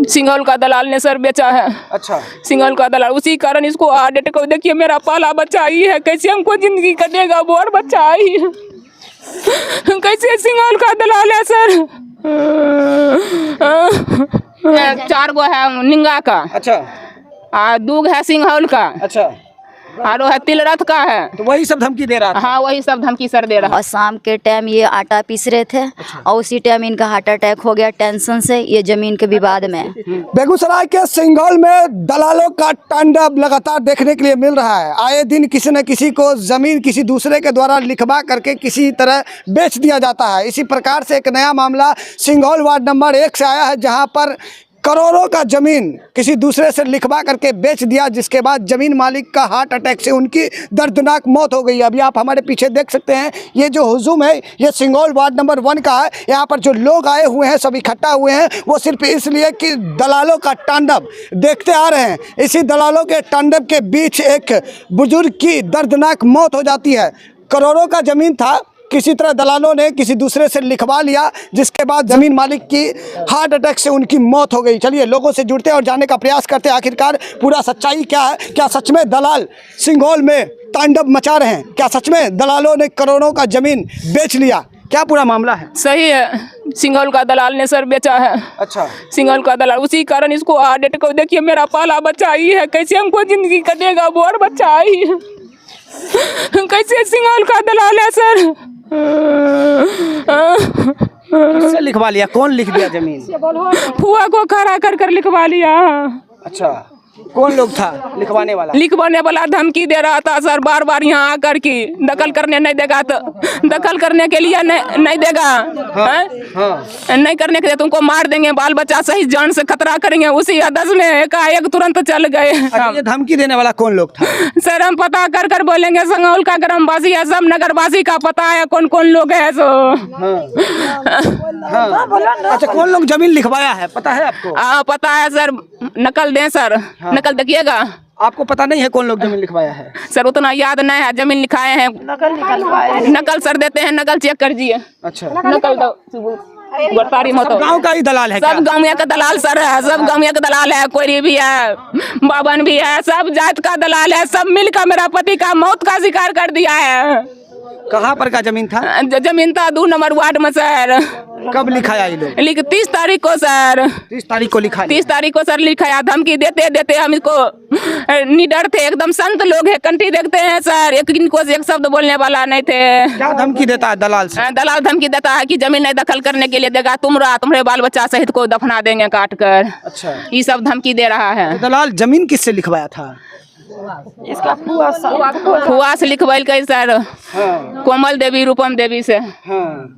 सिंघल का दलाल ने सर बेचा है। अच्छा, सिंघल का दलाल, उसी कारण इसको हार्ट अटैक को देखिए, मेरा पाला बच्चा ही है, कैसे हमको जिंदगी कटेगा, वो और बच्चा ही है, कैसे सिंघल का दलाल है सर। 4 गो है निंगा का। अच्छा, 2 है सिंघल का। अच्छा, और है तिलरथ का है। तो वही सब धमकी दे रहा था। हाँ, वही सब धमकी सर दे रहा। और शाम के टाइम ये आटा पीस रहे थे। अच्छा। और उसी टाइम इनका हार्ट अटैक हो गया टेंशन से, ये जमीन के विवाद में। बेगूसराय के सिंघल में दलालों का तांडव लगातार देखने के लिए मिल रहा है। आए दिन किसी न किसी को जमीन किसी दूसरे के द्वारा लिखवा करके किसी तरह बेच दिया जाता है। इसी प्रकार से एक नया मामला सिंघल वार्ड नंबर 1 से आया है, जहां पर करोड़ों का जमीन किसी दूसरे से लिखवा करके बेच दिया, जिसके बाद जमीन मालिक का हार्ट अटैक से उनकी दर्दनाक मौत हो गई। अभी आप हमारे पीछे देख सकते हैं, ये जो हुजूम है ये सिंघल वार्ड नंबर 1 का है। यहाँ पर जो लोग आए हुए हैं, सब इकट्ठा हुए हैं, वो सिर्फ इसलिए कि दलालों का तांडव देखते आ रहे हैं। इसी दलालों के तांडव के बीच एक बुजुर्ग की दर्दनाक मौत हो जाती है। करोड़ों का जमीन था, किसी तरह दलालों ने किसी दूसरे से लिखवा लिया, जिसके बाद जमीन मालिक की हार्ट अटैक से उनकी मौत हो गई। चलिए लोगों से जुड़ते हैं और जानने का प्रयास करते हैं आखिरकार पूरा सच्चाई क्या है। क्या सच में दलाल सिंघल में तांडव मचा रहे हैं? क्या सच में दलालों ने करोड़ों का जमीन बेच लिया? क्या पूरा मामला है? सही है, सिंघल का दलाल ने सर बेचा है। अच्छा, सिंघल का दलाल, उसी कारण इसको हार्ट अटैक को देखिए, मेरा पाला बच्चा ही है, कैसे हमको जिंदगी कटेगा, वो और बच्चा ही है, कैसे सिंघल का दलाल है सर। किससे लिखवा लिया? कौन लिख दिया जमीन? फुआ को खड़ा कर लिखवा लिया। अच्छा, कौन लोग था लिखवाने वाला? लिखवाने वाला धमकी दे रहा था सर, बार बार यहाँ आकर के दखल करने नहीं देगा, तो दखल करने के लिए नहीं देगा। हाँ। नहीं करने के लिए तुमको मार देंगे, बाल बच्चा सही जान से खतरा करेंगे। उसी आदत में एकाएक तुरंत चल गए। ये धमकी देने वाला कौन लोग था? सर हम पता कर बोलेंगे, संगौल का ग्रामवासी है, सब नगरवासी का पता है कौन कौन लोग है। अच्छा, कौन लोग जमीन लिखवाया है पता है आपको? हाँ पता है सर, नकल दें सर। हाँ। नकल देखिएगा। आपको पता नहीं है कौन लोग जमीन लिखवाया है? सर उतना याद नहीं है, जमीन लिखाए हैं, नकल सर देते हैं, नकल चेक कर दीजिए। अच्छा, नकल दो। गाँव का ही दलाल है? सब गाँव का दलाल सर है, सब गाँव का दलाल है, कोई भी है, बावन भी है, सब जात का दलाल है, सब मिलकर मेरा पति का मौत का शिकार कर दिया है। कहाँ पर का जमीन था? जमीन था 2 नंबर वार्ड में सर। कब लिखाया ये लोग? 30 तारीख को सर। 30 तारीख को लिखा? 30 तारीख को सर लिखाया। धमकी देते हम इसको निडर थे, एकदम संत लोग है, कंठी देखते हैं सर, इनको एक शब्द बोलने वाला नहीं थे। क्या धमकी देता है दलाल से? दलाल धमकी देता है कि जमीन नहीं दखल करने के लिए देगा, तुम्हारे बाल बच्चा सहित को दफना देंगे काट कर। अच्छा, ये सब धमकी दे रहा है। तो दलाल जमीन किससे लिखवाया था? इसका फुआ से लिखवाइल कई सर। हाँ। कोमल देवी, रूपम देवी से। हाँ।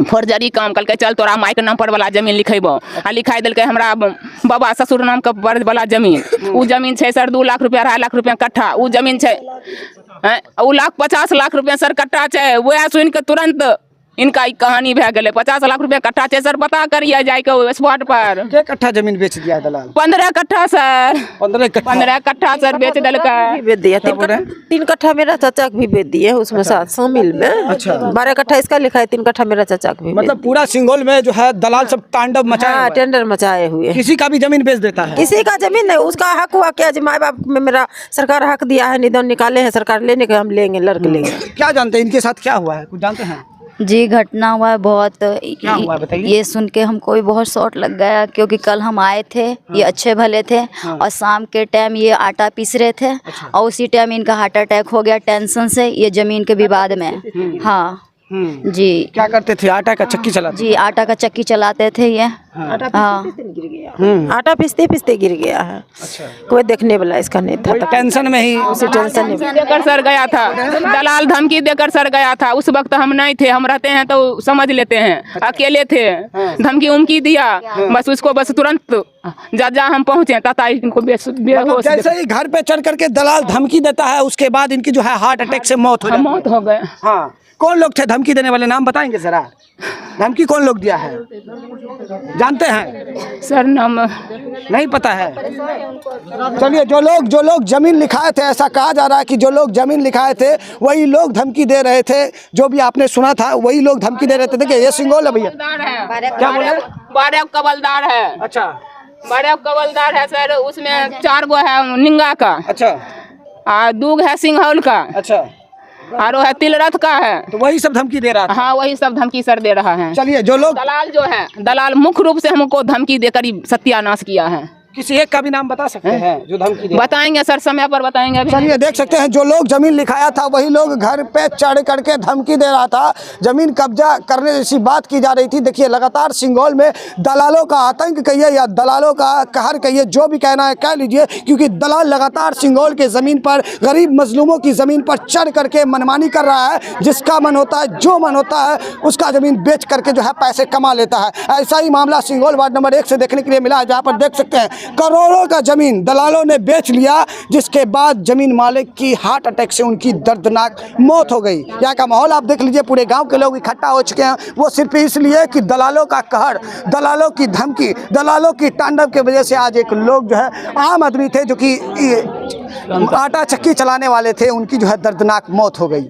फर्जरी काम कल के, चल तोरा माई के नाम पर वाला जमीन लिखेबो। आ लिखाई दिल के हमरा बाबा ससुर नाम के पर वाला जमीन। वो जमीन है सर 2 लाख रुपया 2.5 लाख रुपया कट्ठा। वो जमीन है 1,50 लाख रुपया सर कट्ठा है। वह सुन के तुरंत इनका कहानी भै गए। 50 लाख रुपया कट्ठा है सर, पता करिए जाके स्पॉट पर। क्या कट्ठा जमीन बेच दिया है दलाल? 15 कट्ठा सर। 15 कट्ठा सर बेच दिल का। बेच दिया। 3 कट्ठा मेरा चाचा भी बेच दिए उसमें साथ शामिल में। अच्छा, 12 कट्ठा इसका लिखा है, 3 कट्ठा मेरा चाचा भी। मतलब पूरा सिंघल में जो है दलाल सब तांडव मचाए। हाँ, टेंडर मचाए हुए। किसी का भी जमीन बेच देता है? किसी का जमीन नहीं, उसका हक हुआ क्या? माँ बाप में मेरा सरकार हक दिया है, निधन निकाले हैं सरकार, लेने के हम लेंगे, लड़के लेंगे। क्या जानते हैं इनके साथ क्या हुआ है, कुछ जानते हैं? जी घटना हुआ है बहुत। क्या हुआ बताइए? ये सुन के हमको भी बहुत शॉट लग गया, क्योंकि कल हम आए थे। हाँ। ये अच्छे भले थे। हाँ। और शाम के टाइम ये आटा पीस रहे थे। अच्छा। और उसी टाइम इनका हार्ट अटैक हो गया टेंशन से, ये जमीन के विवाद में। हाँ जी। क्या करते थे? आटा का चक्की चलाते? जी, आटा का चक्की चलाते थे ये। हाँ। आटा पीसते पीसते गिर गया है। अच्छा, कोई देखने वाला इसका नहीं था, टेंशन में ही। उसी टेंशन में देकर सर गया था, दलाल धमकी देकर सर गया था। उस वक्त हम नहीं थे, हम रहते हैं तो समझ लेते हैं। अकेले थे, धमकी उमकी दिया, बस उसको बस तुरंत जा हम पहुंचे तथा इनको बेहोश। जैसे ही घर पे चढ़ करके दलाल धमकी देता है, उसके बाद इनकी जो है हार्ट अटैक से मौत हो गए। हाँ, कौन लोग थे धमकी देने वाले? नाम बताएंगे जरा। धमकी कौन लोग दिया है, जानते हैं? सर नाम नहीं पता है। चलिए, जो लोग जमीन लिखाए थे, ऐसा कहा जा रहा है कि जो लोग जमीन लिखाए थे वही लोग धमकी दे रहे थे। जो भी आपने सुना था वही लोग धमकी दे रहे थे। देखिए ये सिंघल है भैया। क्या बोले? 12 कबलदार है। अच्छा, बड़ा कबलदार है सर, उसमें 4 गो है निंगा का, अच्छा, और 2 है सिंघौल का, अच्छा, और है तिलरथ का है। तो वही सब धमकी दे रहा था। हाँ, वही सब धमकी सर दे रहा है। चलिए, जो लोग दलाल जो है, दलाल मुख्य रूप से हमको धमकी देकर ही सत्यानाश किया है। किसी एक का भी नाम बता सकते हैं जो धमकी दे? बताएंगे सर, समय पर बताएंगे अभी। चलिए, देख सकते हैं जो लोग जमीन लिखाया था वही लोग घर पे चढ़ करके धमकी दे रहा था, जमीन कब्जा करने जैसी बात की जा रही थी। देखिए, लगातार सिंगरौल में दलालों का आतंक कहिए या दलालों का कहर कहिए, जो भी कहना है कह लीजिए, क्योंकि दलाल लगातार सिंगरौल के ज़मीन पर, गरीब मजलूमों की ज़मीन पर चढ़ करके मनमानी कर रहा है। जिसका मन होता है, जो मन होता है, उसका ज़मीन बेच करके जो है पैसे कमा लेता है। ऐसा ही मामला सिंगरौल वार्ड नंबर 1 से देखने के लिए मिला है, जहाँ पर देख सकते हैं करोड़ों का जमीन दलालों ने बेच लिया, जिसके बाद जमीन मालिक की हार्ट अटैक से उनकी दर्दनाक मौत हो गई। यहाँ का माहौल आप देख लीजिए, पूरे गांव के लोग इकट्ठा हो चुके हैं, वो सिर्फ इसलिए कि दलालों का कहर, दलालों की धमकी, दलालों की तांडव की वजह से आज एक लोग जो है आम आदमी थे जो कि आटा चक्की चलाने वाले थे, उनकी जो है दर्दनाक मौत हो गई।